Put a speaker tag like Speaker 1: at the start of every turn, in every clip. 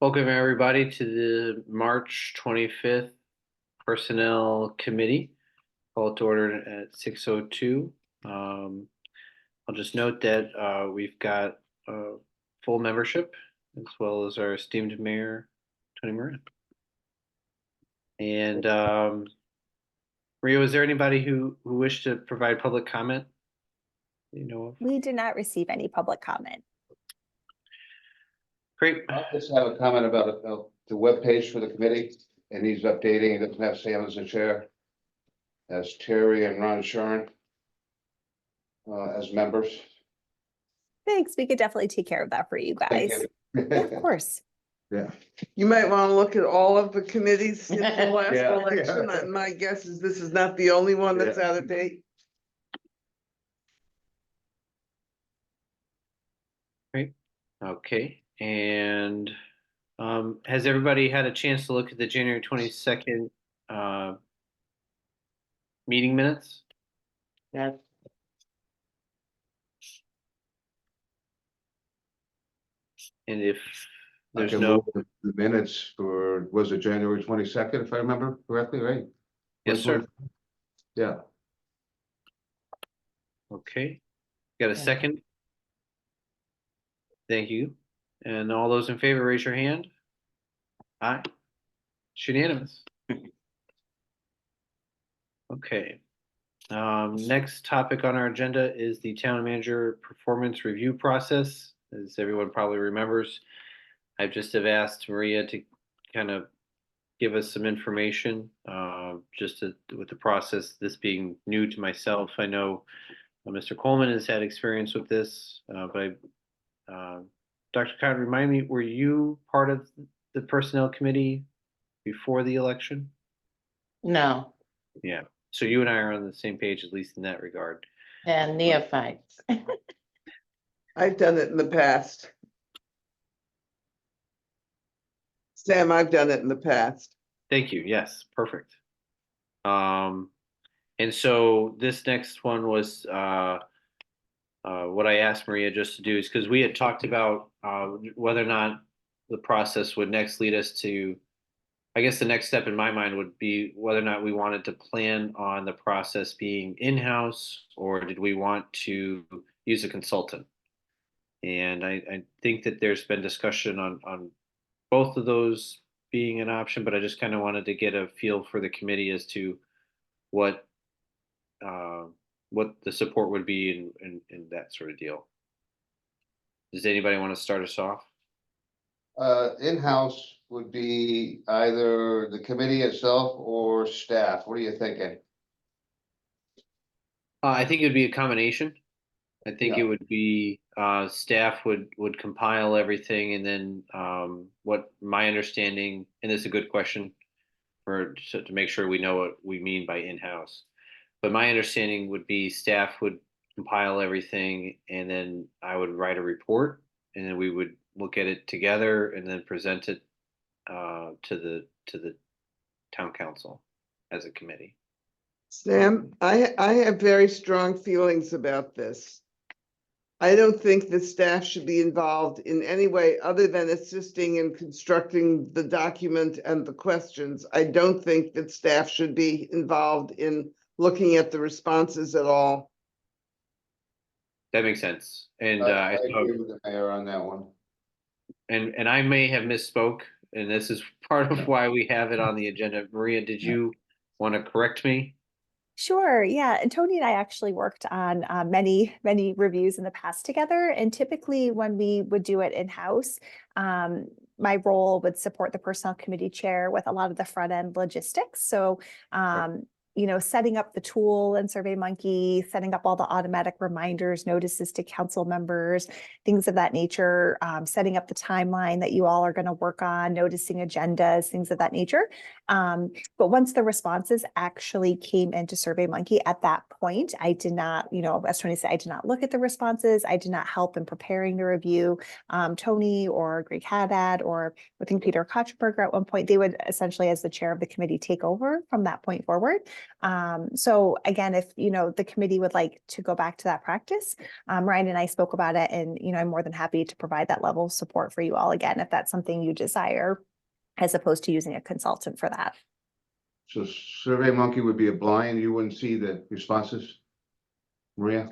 Speaker 1: Welcome everybody to the March 25th Personnel Committee. Call to order at 6:02. I'll just note that we've got full membership as well as our esteemed Mayor, Tony Moran. And Maria, was there anybody who wished to provide public comment? You know of?
Speaker 2: We did not receive any public comment.
Speaker 1: Great.
Speaker 3: I just have a comment about the webpage for the committee, and he's updating. It doesn't have Sam as the chair. As Terry and Ron Sharn as members.
Speaker 2: Thanks. We could definitely take care of that for you guys.
Speaker 3: Thank
Speaker 2: Yeah,
Speaker 3: you.
Speaker 2: of course.
Speaker 3: Yeah.
Speaker 4: You might want to look at all of the committees since the last
Speaker 3: Yeah.
Speaker 4: election. And my guess is this is not the only one that's out of date.
Speaker 1: Great. Okay. And has everybody had a chance to look at the January 22nd meeting minutes?
Speaker 4: Yes.
Speaker 1: And if
Speaker 3: I
Speaker 1: there's
Speaker 3: can
Speaker 1: no,
Speaker 3: move the minutes for, was it January 22nd, if I remember correctly, right?
Speaker 1: yes, sir.
Speaker 3: Yeah.
Speaker 1: Okay. Got a second? Thank you. And all those in favor, raise your hand. Aye. It's unanimous. Okay. Next topic on our agenda is the town manager performance review process. As everyone probably remembers, I just have asked Maria to kind of give us some information, with the process, this being new to myself. I know Mr. Coleman has had experience with this, but Dr. Cotton, remind me, were you part of the personnel committee before the election?
Speaker 5: No,
Speaker 1: Yeah. So you and I are on the same page, at least in that regard.
Speaker 5: and neophytes.
Speaker 4: I've done it in the past. Sam, I've done it in the past.
Speaker 1: Thank you. Yes, perfect. And so this next one was what I asked Maria just to do is because we had talked about whether or not the process would next lead us to, I guess the next step in my mind would be whether or not we wanted to plan on the process being in-house or did we want to use a consultant? And I think that there's been discussion on both of those being an option, but I just kind of wanted to get a feel for the committee as to what the support would be in that sort of deal. Does anybody want to start us off?
Speaker 3: In-house would be either the committee itself or staff. What are you thinking?
Speaker 1: I think it would be a combination. I think
Speaker 3: Yeah.
Speaker 1: it would be staff would compile everything, and then what my understanding, and this is a good question to make sure we know what we mean by in-house. But my understanding would be staff would compile everything, and then I would write a report, and then we would look at it together, and then present it to the town council as a committee.
Speaker 4: Sam, I have very strong feelings about this. I don't think the staff should be involved in any way other than assisting in constructing the document and the questions. I don't think that staff should be involved in looking at the responses at all.
Speaker 1: That makes sense. And
Speaker 3: I
Speaker 1: I thought,
Speaker 3: agree with the mayor on that one.
Speaker 1: and I may have misspoke, and this is part of why we have it on the agenda. Maria, did you want to correct me?
Speaker 2: Sure. Yeah. And Tony and I actually worked on many reviews in the past together. And typically when we would do it in-house, my role would support the personnel committee chair with a lot of the front end logistics. So, setting up the tool and SurveyMonkey, setting up all the automatic reminders, notices to council members, things of that nature, setting up the timeline that you all are going to work on, noticing agendas, things of that nature. But once the responses actually came into SurveyMonkey, at that point, I did not, as Tony said, I did not look at the responses. I did not help in preparing the review. Tony or Greg Haddad or I think Peter Kochberger at one point, they would essentially, as the chair of the committee, take over from that point forward. So again, if, you know, the committee would like to go back to that practice, Ryan and I spoke about it, and, you know, I'm more than happy to provide that level of support for you all again, if that's something you desire, as opposed to using a consultant for that.
Speaker 3: So Survey Monkey would be a blind, you wouldn't see the responses? Maria?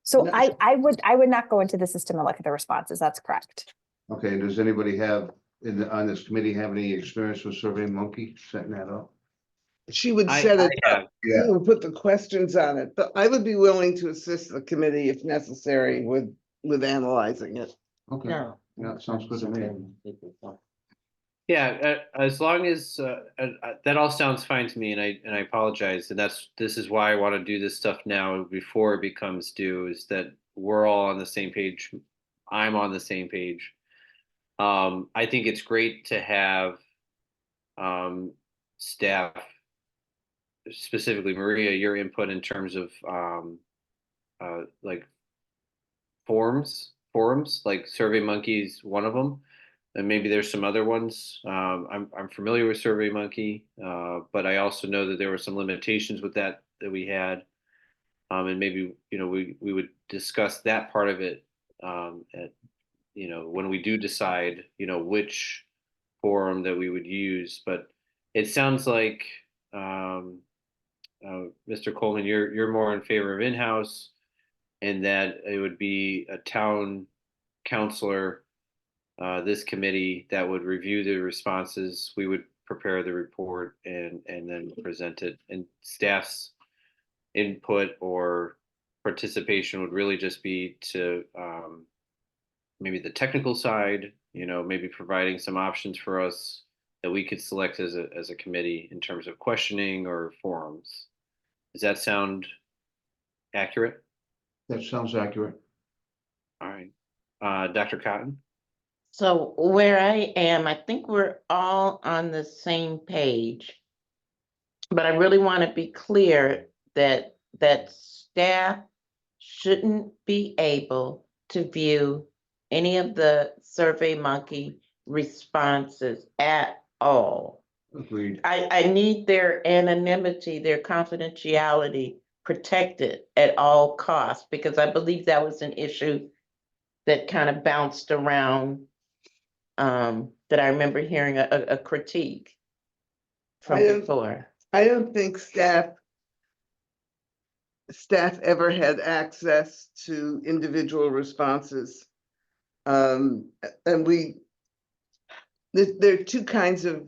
Speaker 2: So
Speaker 4: No.
Speaker 2: I would not go into the system and look at the responses. That's correct.
Speaker 3: Okay, does anybody have, on this committee, have any experience with Survey Monkey, setting that up?
Speaker 4: She would
Speaker 1: I
Speaker 4: set it
Speaker 1: have.
Speaker 4: up, she would put the questions on it, but I would be willing to assist the committee if necessary with analyzing it.
Speaker 3: Okay,
Speaker 5: No.
Speaker 3: yeah, sounds good to me.
Speaker 1: Yeah, as long as that all sounds fine to me, and I apologize, and this is why I want to do this stuff now before it becomes due, is that we're all on the same page. I'm on the same page. I think it's great to have staff, specifically Maria, your input in terms of like forums, like SurveyMonkey's one of them. And maybe there's some other ones. I'm familiar with SurveyMonkey, but I also know that there were some limitations with that we had, and maybe, you know, we would discuss that part of it at, you know, when we do decide, you know, which forum that we would use. But it sounds like Mr. Coleman, you're more in favor of in-house, and that it would be a town councilor, this committee that would review the responses. We would prepare the report and then present it. And staff's input or participation would really just be to maybe the technical side, you know, maybe providing some options for us that we could select as a committee in terms of questioning or forums. Does that sound accurate?
Speaker 3: That sounds accurate.
Speaker 1: All right. Dr. Cotton?
Speaker 5: So where I am, I think we're all on the same page. But I really want to be clear that staff shouldn't be able to view any of the SurveyMonkey responses at all.
Speaker 3: Agreed.
Speaker 5: I need their anonymity, their confidentiality protected at all costs, because I believe that was an issue that kind of bounced around, that I remember hearing a critique from
Speaker 4: I don't-
Speaker 5: before.
Speaker 4: I don't think staff ever had access to individual responses. And there are two kinds of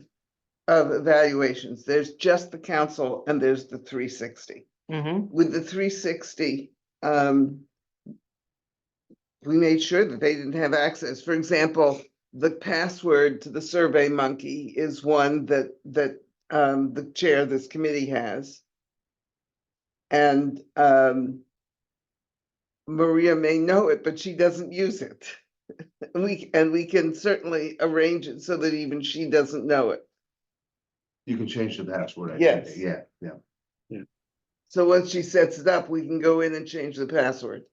Speaker 4: evaluations. There's just the council and there's the 360.
Speaker 5: Mhm.
Speaker 4: With the 360, we made sure that they didn't have access. For example, the password to the SurveyMonkey is one that the chair of this committee has. And Maria may know it, but she doesn't use it. And we can certainly arrange it so that even she doesn't know it.
Speaker 3: You can change the password. I think.
Speaker 4: Yes.
Speaker 3: Yeah.
Speaker 4: So once she sets it up, we can go in and change the password.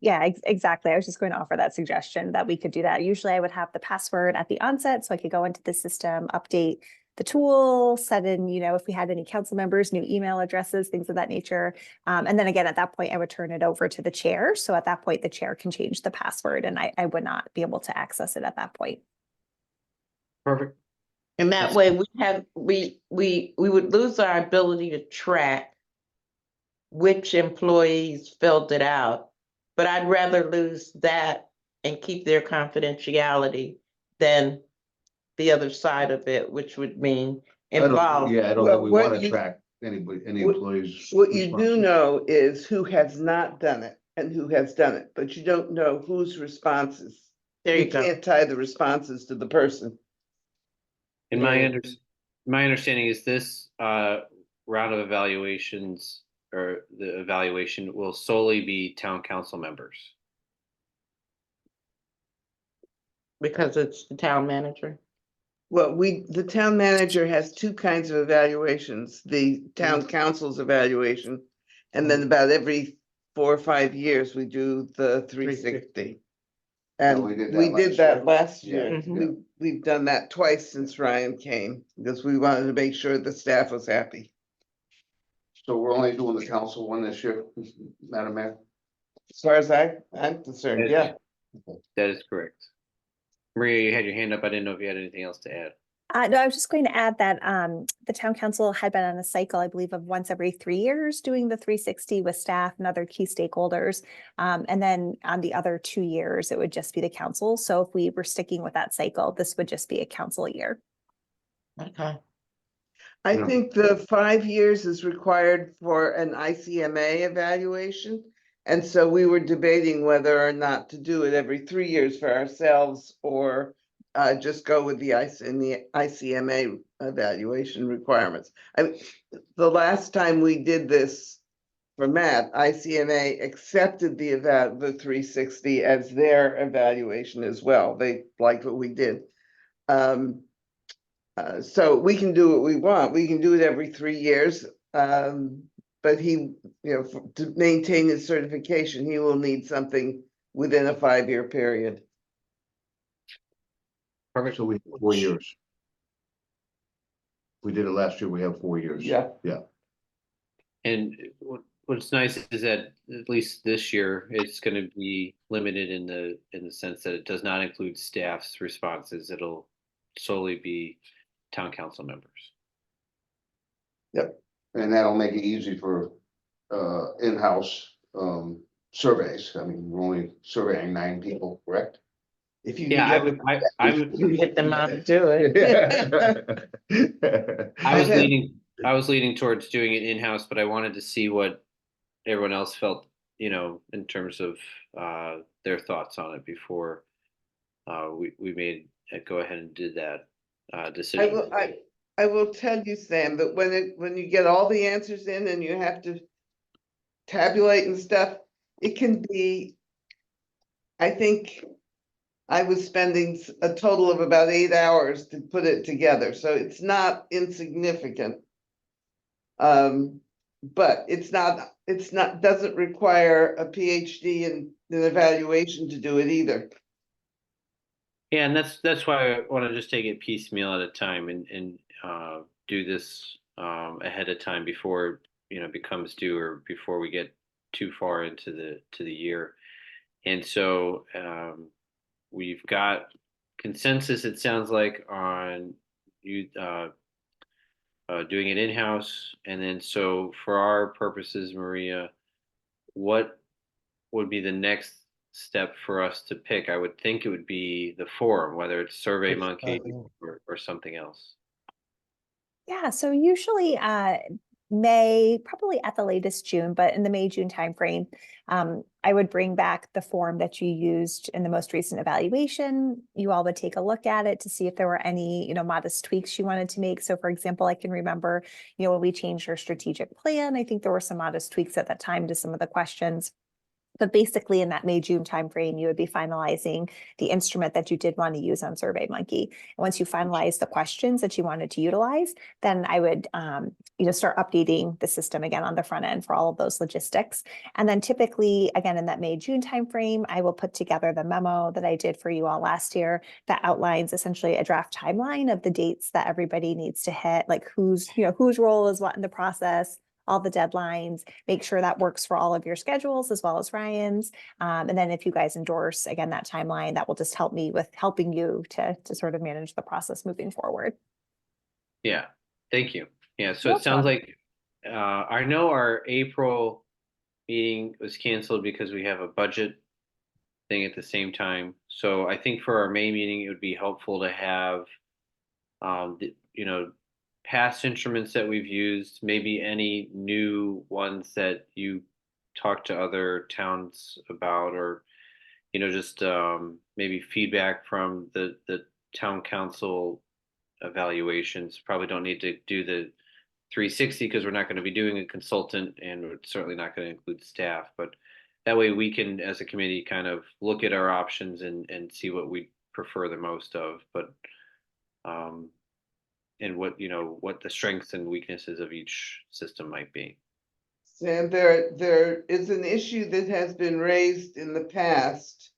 Speaker 2: Yeah, exactly. I was just going to offer that suggestion that we could do that. Usually I would have the password at the onset, so I could go into the system, update the tool, set in, you know, if we had any council members, new email addresses, things of that nature. And then again, at that point, I would turn it over to the chair. So at that point, the chair can change the password, and I would not be able to access it at that point.
Speaker 1: Perfect.
Speaker 5: And that
Speaker 1: Yes.
Speaker 5: way we would lose our ability to track which employees filled it out. But I'd rather lose that and keep their confidentiality than the other side of it, which would mean
Speaker 3: I don't
Speaker 5: involve.
Speaker 3: think
Speaker 4: Well,
Speaker 3: we
Speaker 4: what
Speaker 3: want to
Speaker 4: you-
Speaker 3: track anybody, any
Speaker 4: what-
Speaker 3: employees.
Speaker 4: What you do
Speaker 3: responses.
Speaker 4: know is who has not done it and who has done it, but you don't know whose responses.
Speaker 5: There you go.
Speaker 4: can't tie the responses to the person.
Speaker 1: And
Speaker 5: Yeah.
Speaker 1: my understanding is this round of evaluations, or the evaluation, will solely be town council members.
Speaker 5: Because it's the town manager.
Speaker 4: Well, the town manager has two kinds of evaluations, the town council's evaluation. And then about every 4 or 5 years, we do the 360. And
Speaker 3: we did that
Speaker 4: we did
Speaker 3: last
Speaker 4: that
Speaker 3: year.
Speaker 4: last
Speaker 3: Yeah,
Speaker 4: year.
Speaker 5: Mhm.
Speaker 4: We've done that twice since Ryan came, because we wanted to make sure the staff was happy.
Speaker 3: So we're only doing the council one this year, Madam Mayor?
Speaker 4: As far as I'm concerned, yeah.
Speaker 1: That is correct. Maria, you had your hand up. I didn't know if you had anything else to add.
Speaker 2: No, I was just going to add that the town council had been on a cycle, I believe, of once every 3 years doing the 360 with staff and other key stakeholders. And then on the other 2 years, it would just be the council. So if we were sticking with that cycle, this would just be a council year.
Speaker 5: Okay.
Speaker 4: I
Speaker 3: Yeah.
Speaker 4: think the 5 years is required for an ICMA evaluation. And so we were debating whether or not to do it every 3 years for ourselves or just go with the ICMA evaluation requirements. The last time we did this for Matt, ICMA accepted the 360 as their evaluation as well. They liked what we did. So we can do what we want. We can do it every 3 years. But he, to maintain his certification, he will need something within a 5-year period.
Speaker 1: Perfect.
Speaker 3: So we, 4 years. We did it last year, we have 4 years.
Speaker 4: Yeah.
Speaker 3: Yeah,
Speaker 1: And what's nice is that at least this year, it's gonna be limited in the sense that it does not include staff's responses. It'll solely be town council members.
Speaker 3: and that'll make it easy for in-house surveys. I mean, we're only surveying 9 people, correct?
Speaker 4: If you
Speaker 1: Yeah,
Speaker 4: can
Speaker 1: I'm,
Speaker 5: Get them out to do it.
Speaker 1: I was
Speaker 4: Okay.
Speaker 1: leaning towards doing it in-house, but I wanted to see what everyone else felt, in terms of their thoughts on it before we made go ahead and did that decision.
Speaker 4: I will tell you, Sam, that when you get all the answers in and you have to tabulate and stuff, it can be, I think I was spending a total of about 8 hours to put it together, so it's not insignificant. But doesn't require a PhD in an evaluation to do it either.
Speaker 1: Yeah, and that's why I want to just take it piecemeal at a time and do this ahead of time before it becomes due or before we get too far into the year. And so we've got consensus, it sounds like, on you doing it in-house. And then so for our purposes, Maria, what would be the next step for us to pick? I would think it would be the forum, whether it's Survey Monkey or something else.
Speaker 2: Yeah, so usually May, probably at the latest June, but in the May-June timeframe, I would bring back the form that you used in the most recent evaluation. You all would take a look at it to see if there were any, modest tweaks you wanted to make. So for example, I can remember, when we changed our strategic plan, I think there were some modest tweaks at that time to some of the questions. But basically in that May-June timeframe, you would be finalizing the instrument that you did want to use on SurveyMonkey. And once you finalize the questions that you wanted to utilize, then I would start updating the system again on the front end for all of those logistics. And then typically, again, in that May-June timeframe, I will put together the memo that I did for you all last year that outlines essentially a draft timeline of the dates that everybody needs to hit, like whose role is what in the process, all the deadlines, make sure that works for all of your schedules as well as Ryan's. And then if you guys endorse, again, that timeline, that will just help me with helping you to sort of manage the process moving forward.
Speaker 1: Yeah, thank you. Yeah, so
Speaker 2: No
Speaker 1: it sounds
Speaker 2: problem.
Speaker 1: like I know our April meeting was canceled because we have a budget thing at the same time. So I think for our May meeting, it would be helpful to have past instruments that we've used, maybe any new ones that you talk to other towns about, or just maybe feedback from the town council evaluations. Probably don't need to do the 360 because we're not going to be doing a consultant, and we're certainly not going to include staff. But that way we can, as a committee, kind of look at our options and see what we prefer the most of. But and what the strengths and weaknesses of each system might be.
Speaker 4: Sam, there is an issue that has been raised in the past,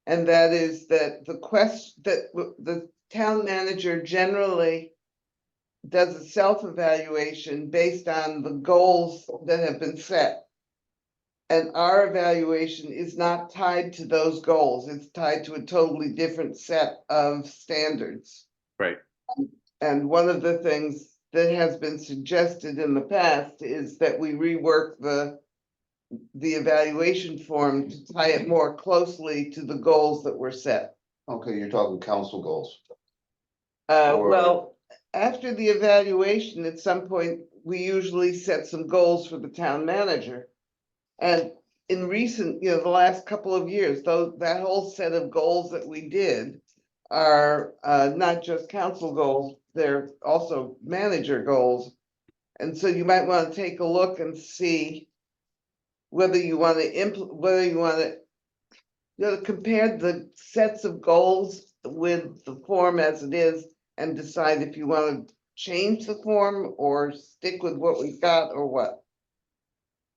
Speaker 4: and that is that the town manager generally does a self-evaluation based on the goals that have been set. And our evaluation is not tied to those goals. It's tied to a totally different set of standards.
Speaker 1: Right.
Speaker 4: And one of the things that has been suggested in the past is that we rework the evaluation form to tie it more closely to the goals that were set.
Speaker 3: Okay, you're talking council goals. Or-
Speaker 4: Well, after the evaluation, at some point, we usually set some goals for the town manager. And in recent, the last couple of years, that whole set of goals that we did are not just council goals, they're also manager goals. And so you might want to take a look and see whether you want to compare the sets of goals with the form as it is and decide if you want to change the form or stick with what we've got or what.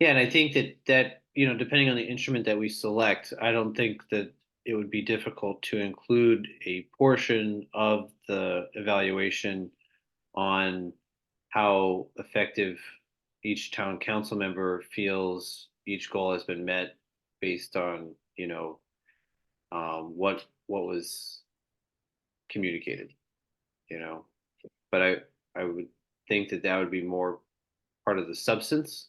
Speaker 1: Yeah, and I think that, depending on the instrument that we select, I don't think that it would be difficult to include a portion of the evaluation on how effective each town council member feels each goal has been met based on, what was communicated, But I would think that would be more part of the substance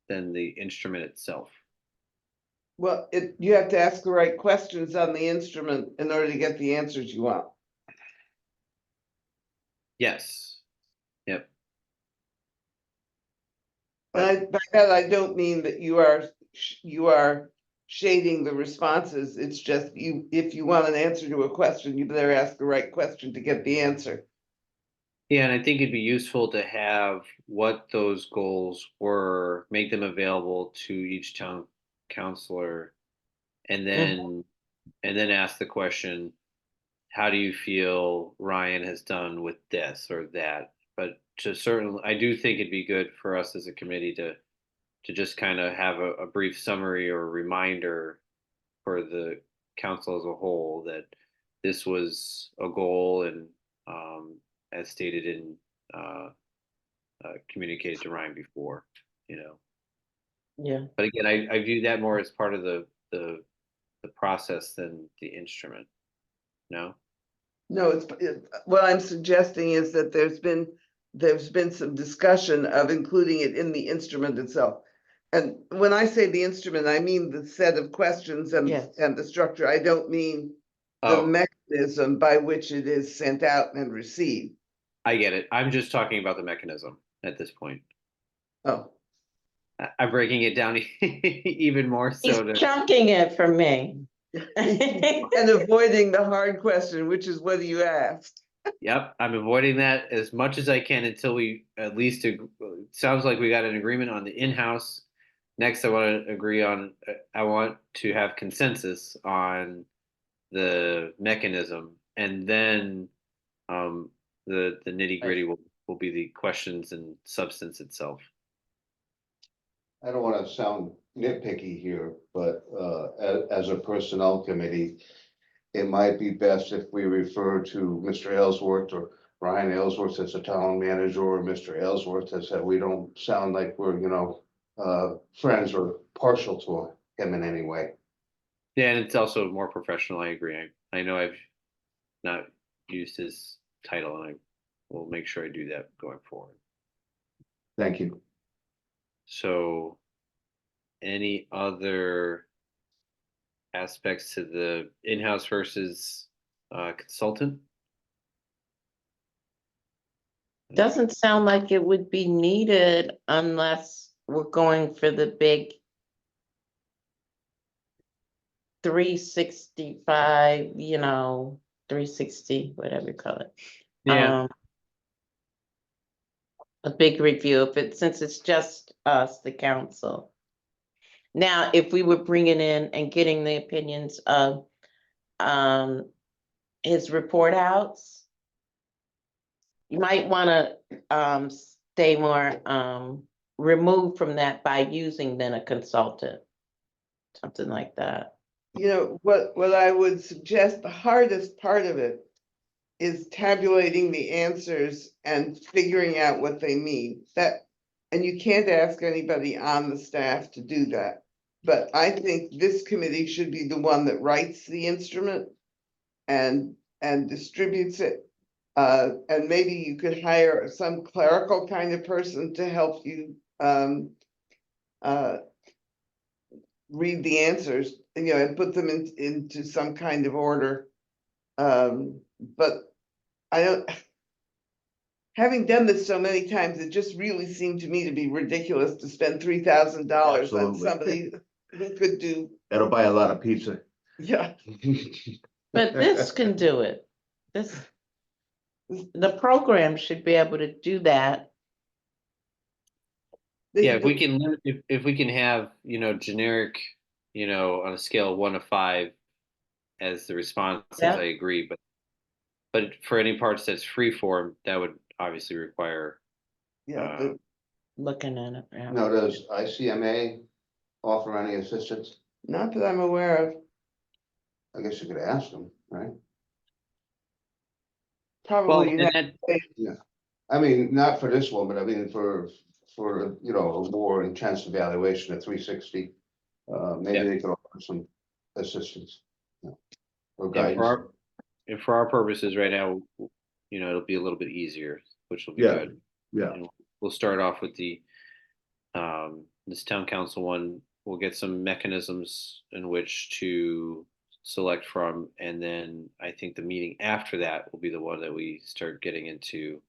Speaker 1: than the instrument itself.
Speaker 4: Well, you have to ask the right questions on the instrument in order to get the answers you want.
Speaker 1: Yes. Yep.
Speaker 4: And by that, I don't mean that you are shading the responses. It's just if you want an answer to a question, you better ask the right question to get the answer.
Speaker 1: Yeah, and I think it'd be useful to have what those goals were, make them available to each town councilor, and then ask the question, how do you feel Ryan has done with this or that? But I do think it'd be good for us as a committee to just kind of have a brief summary or reminder for the council as a whole that this was a goal and as stated in communicated to Ryan before,
Speaker 5: Yeah.
Speaker 1: But again, I view that more as part of the process than the instrument. No.
Speaker 4: No, what I'm suggesting is that there's been some discussion of including it in the instrument itself. And when I say the instrument, I mean the set of questions and
Speaker 5: Yes.
Speaker 4: the structure. I don't mean the
Speaker 1: Oh,
Speaker 4: mechanism by which it is sent out and received.
Speaker 1: I get it. I'm just talking about the mechanism at this point.
Speaker 4: Oh,
Speaker 1: I'm breaking it down even more
Speaker 5: He's
Speaker 1: so to.
Speaker 5: chunking it for me.
Speaker 4: and avoiding the hard question, which is whether you asked.
Speaker 1: Yep, I'm avoiding that as much as I can until we at least it sounds like we got an agreement on the in-house. Next, I want to agree on. I want to have consensus on the mechanism, and then the nitty-gritty will be the questions and substance itself.
Speaker 3: I don't want to sound nitpicky here, but as a personnel committee, it might be best if we refer to Mr. Ellsworth or Ryan Ellsworth as a town manager or Mr. Ellsworth as that we don't sound like we're, friends or partial to him in any way.
Speaker 1: Yeah, and it's also more professional. I agree. I know I've not used his title, and I will make sure I do that going forward.
Speaker 3: Thank you.
Speaker 1: So, any other aspects to the in-house versus consultant?
Speaker 5: Doesn't sound like it would be needed unless we're going for the big 365, 360, whatever you call it.
Speaker 1: Yeah.
Speaker 5: A big review since it's just us, the council. Now, if we were bringing in and getting the opinions of his report outs, you might want to stay more removed from that by using then a consultant, something like that.
Speaker 4: What I would suggest, the hardest part of it is tabulating the answers and figuring out what they mean. And you can't ask anybody on the staff to do that. But I think this committee should be the one that writes the instrument and distributes it. And maybe you could hire some clerical kind of person to help you read the answers, and put them into some kind of order. But I don't, having done this so many times, it just really seemed to me to be ridiculous to spend $3,000 on
Speaker 3: Absolutely.
Speaker 4: somebody who could do,
Speaker 3: That'll buy a lot of pizza.
Speaker 4: yeah.
Speaker 5: But this can do it. The program should be able to do that.
Speaker 1: Yeah, if we can, if we can have, generic, on a scale of 1 to 5 as the responses,
Speaker 5: Yeah.
Speaker 1: I agree, but for any parts that's free form, that would obviously require,
Speaker 4: Yeah,
Speaker 5: Looking at it. Yeah.
Speaker 3: Now, does ICMA offer any assistance?
Speaker 4: not that I'm aware of,
Speaker 3: I guess you could ask them, right?
Speaker 1: well,
Speaker 4: probably.
Speaker 1: and that,
Speaker 3: I mean, not for this one, but I mean, for, a more intense evaluation at 360. Maybe
Speaker 1: Yeah.
Speaker 3: they could offer some assistance. Or
Speaker 1: and
Speaker 3: guidance.
Speaker 1: for our purposes right now, it'll be a little bit easier, which will be
Speaker 3: Yeah.
Speaker 1: good.
Speaker 3: Yeah,
Speaker 1: And we'll start off with this town council one. We'll get some mechanisms in which to select from, and then I think the meeting after that will be the one that we start getting into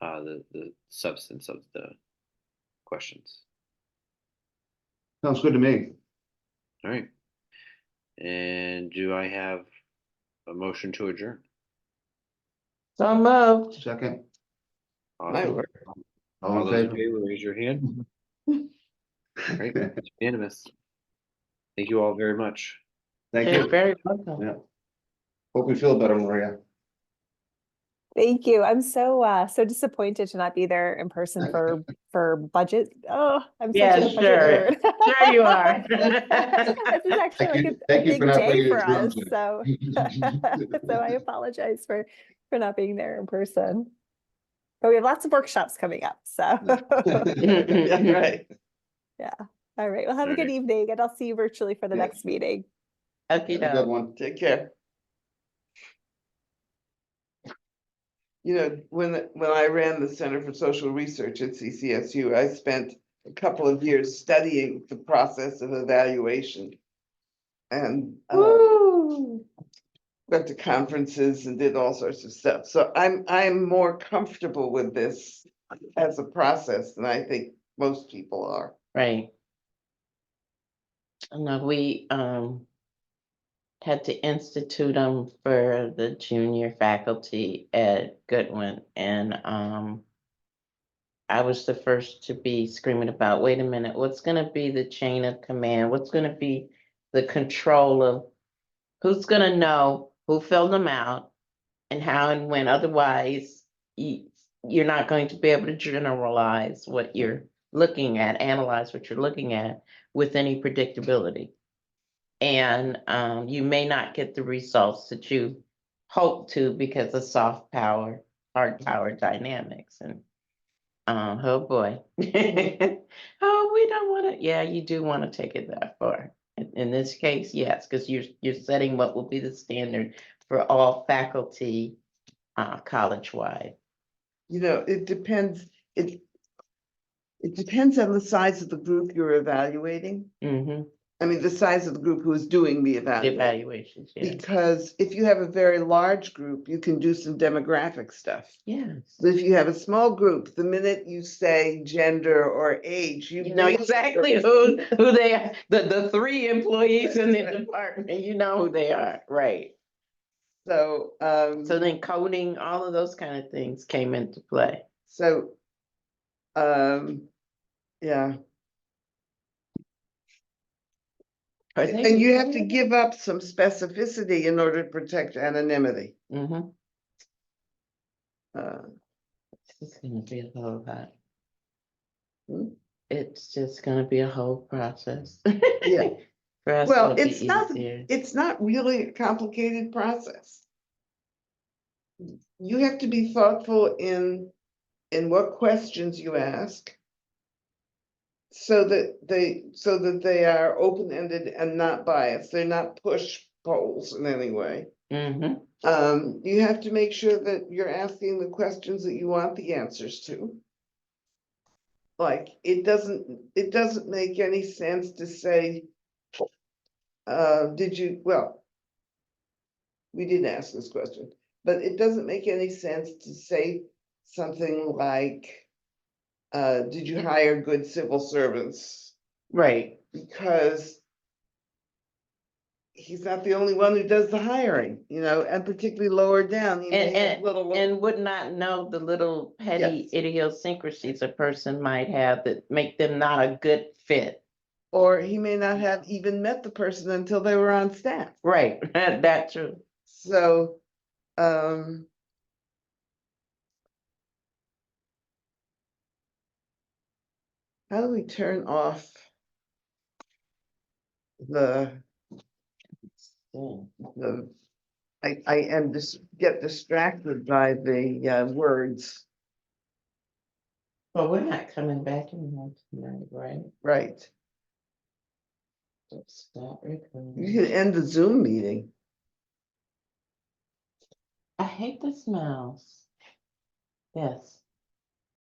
Speaker 1: the substance of the questions.
Speaker 3: sounds good to me.
Speaker 1: All right. And do I have a motion to adjourn?
Speaker 5: So moved.
Speaker 3: Second,
Speaker 4: My
Speaker 1: Awesome.
Speaker 4: word.
Speaker 3: all
Speaker 1: All
Speaker 3: in
Speaker 1: those in
Speaker 3: favor?
Speaker 1: favor, raise your hand. All right, it's unanimous. Thank you all very much.
Speaker 3: Thank
Speaker 5: You're
Speaker 3: you.
Speaker 5: very welcome.
Speaker 3: Yeah. Hope you feel better, Maria.
Speaker 2: Thank you. I'm so disappointed to not be there in person for budget. Oh, I'm such
Speaker 5: Yeah,
Speaker 2: a budget
Speaker 5: sure.
Speaker 2: nerd.
Speaker 5: Sure you are.
Speaker 2: This is actually like a
Speaker 3: Thank you
Speaker 2: big
Speaker 3: for not
Speaker 2: day
Speaker 3: bringing
Speaker 2: for
Speaker 3: your
Speaker 2: us,
Speaker 3: drums in.
Speaker 2: so so I apologize for not being there in person. But we have lots of workshops coming up, so
Speaker 4: Yeah, right.
Speaker 2: all right. Well, have a good
Speaker 1: Alright.
Speaker 2: evening, and I'll see you virtually for the
Speaker 3: Yeah.
Speaker 2: next meeting.
Speaker 5: Okay,
Speaker 3: Have a good one.
Speaker 4: Take care. When I ran the Center for Social Research at CCSU, I spent a couple of years studying the process of evaluation. And
Speaker 5: Woo.
Speaker 4: went to conferences and did all sorts of stuff. So I'm more comfortable with this as a process than I think most people are.
Speaker 5: Right. No, we had to institute them for the junior faculty at Goodwin, and I was the first to be screaming about, wait a minute, what's gonna be the chain of command? What's gonna be the control of who's gonna know who filled them out and how and when? Otherwise, you're not going to be able to generalize what you're looking at, analyze what you're looking at with any predictability. And you may not get the results that you hope to because of soft power, hard power dynamics. And oh boy. Oh, we don't want to. Yeah, you do want to take it that far. In this case, yes, because you're setting what will be the standard for all faculty college-wide.
Speaker 4: It depends, it depends on the size of the group you're evaluating.
Speaker 5: Mm-hmm.
Speaker 4: I mean, the size of the group who is doing the
Speaker 5: The
Speaker 4: evaluation.
Speaker 5: evaluations, yeah.
Speaker 4: Because if you have a very large group, you can do some demographic stuff.
Speaker 5: Yes.
Speaker 4: But if you have a small group, the minute you say gender or age,
Speaker 5: You know exactly who they are. The 3 employees in the department, you know who they are, right?
Speaker 4: So,
Speaker 5: So then coding, all of those kind of things came into play.
Speaker 4: yeah.
Speaker 5: Are they-
Speaker 4: And you have to give up some specificity in order to protect anonymity.
Speaker 5: Mhm.
Speaker 4: Uh,
Speaker 5: It's gonna be a whole lot.
Speaker 4: Hmm?
Speaker 5: It's just gonna be a whole process.
Speaker 4: Yeah.
Speaker 5: For us,
Speaker 4: Well,
Speaker 5: it'll be
Speaker 4: it's not
Speaker 5: easier.
Speaker 4: really a complicated process. you have to be thoughtful in what questions you ask. So that they are open-ended and not biased. They're not push polls in any way.
Speaker 5: Mm-hmm.
Speaker 4: You have to make sure that you're asking the questions that you want the answers to. Like, it doesn't make any sense to say, we didn't ask this question, but it doesn't make any sense to say something like, did you hire good civil servants?
Speaker 5: Right.
Speaker 4: Because he's not the only one who does the hiring, and particularly lower down. He may have little.
Speaker 5: And would not know the little petty
Speaker 4: Yes.
Speaker 5: idiosyncrasies a person might have that make them not a good fit.
Speaker 4: Or he may not have even met the person until they were on staff.
Speaker 5: Right, that's true.
Speaker 4: So, how do we turn off the, I am just get distracted by the words,
Speaker 5: But we're not coming back in here tonight, right?
Speaker 4: right?
Speaker 5: Let's stop
Speaker 4: You
Speaker 5: recording.
Speaker 4: can end the Zoom meeting.
Speaker 5: I hate the smells. Yes.